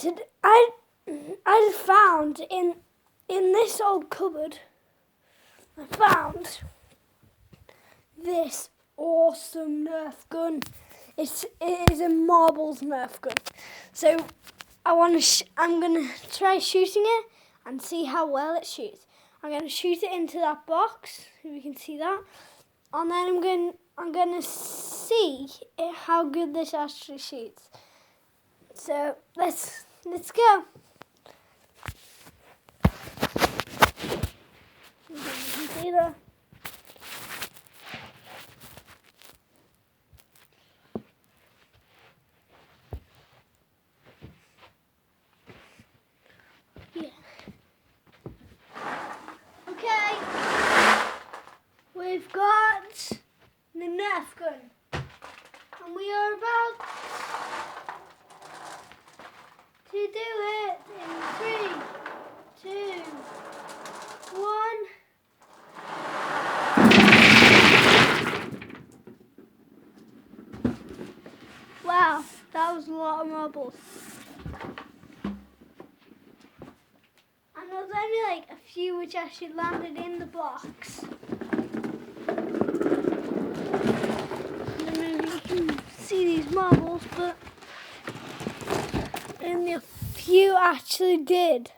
I found in this old cupboard, I found this awesome Nerf gun. It is a marbles Nerf gun. So I'm gonna try shooting it and see how well it shoots. I'm gonna shoot it into that box, if you can see that, and then I'm gonna see how good this actually shoots. So let's go. You can see that. Okay, we've got the Nerf gun, and we are about to do it in 3, 2, 1. Wow, that was a lot of marbles. And there was only like a few which actually landed in the box. I don't know if you can see these marbles, but only a few actually did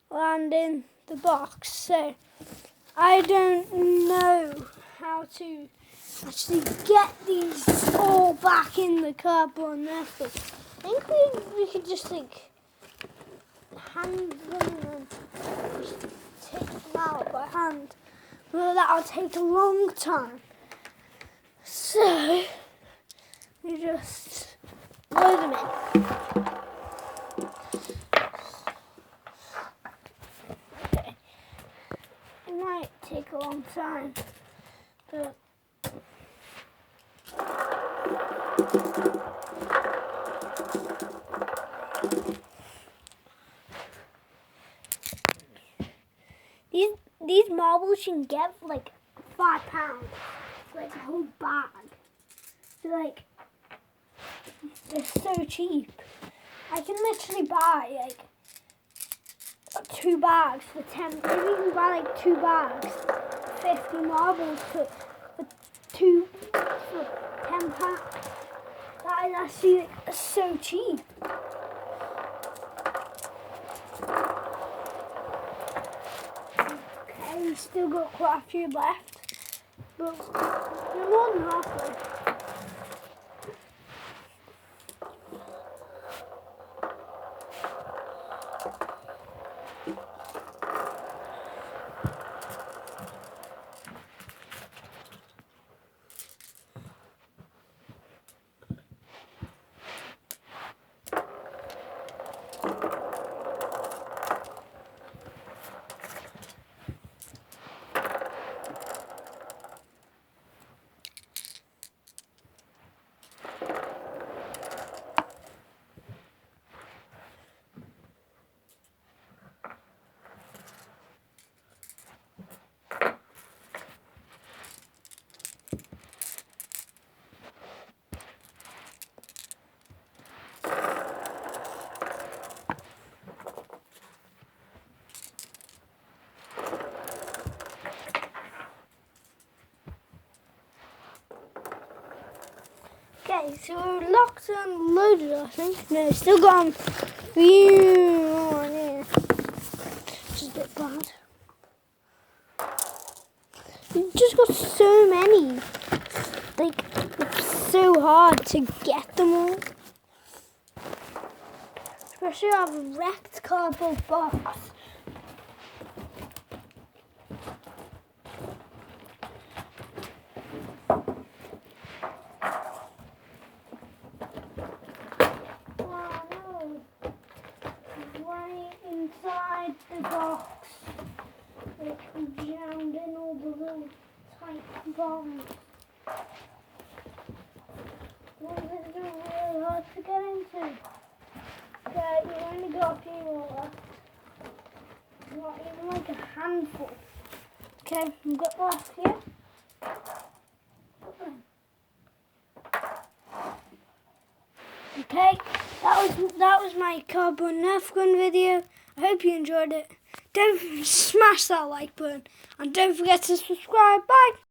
land in the box. So I don't know how to actually get these all back in the cardboard method. I think we could just like hand them and just take them out by hand. Well, that'll take a long time. So we just load them in. Okay. It might take a long time, but these marbles you can get for like £5, like a whole bag. They're so cheap. I can literally buy like 2 bags for 10. Maybe you can buy like 2 bags, 50 marbles for £10. That is actually like, so cheap. Okay, we've still got quite a few left, but we're more than halfway. Okay, so we're locked and loaded, I think. No, still got a few more in here. Which is a bit bad. We've just got so many. Like, it's so hard to get them all. Especially out of a wrecked cardboard box. Inside the box, it jammed in all the little tight bombs. It's really hard to get into. Okay, you've only got a few more left. Not even like a handful. Okay, we've got the last here. Okay, that was my cardboard Nerf gun video. I hope you enjoyed it. Don't smash that like button and don't forget to subscribe. Bye.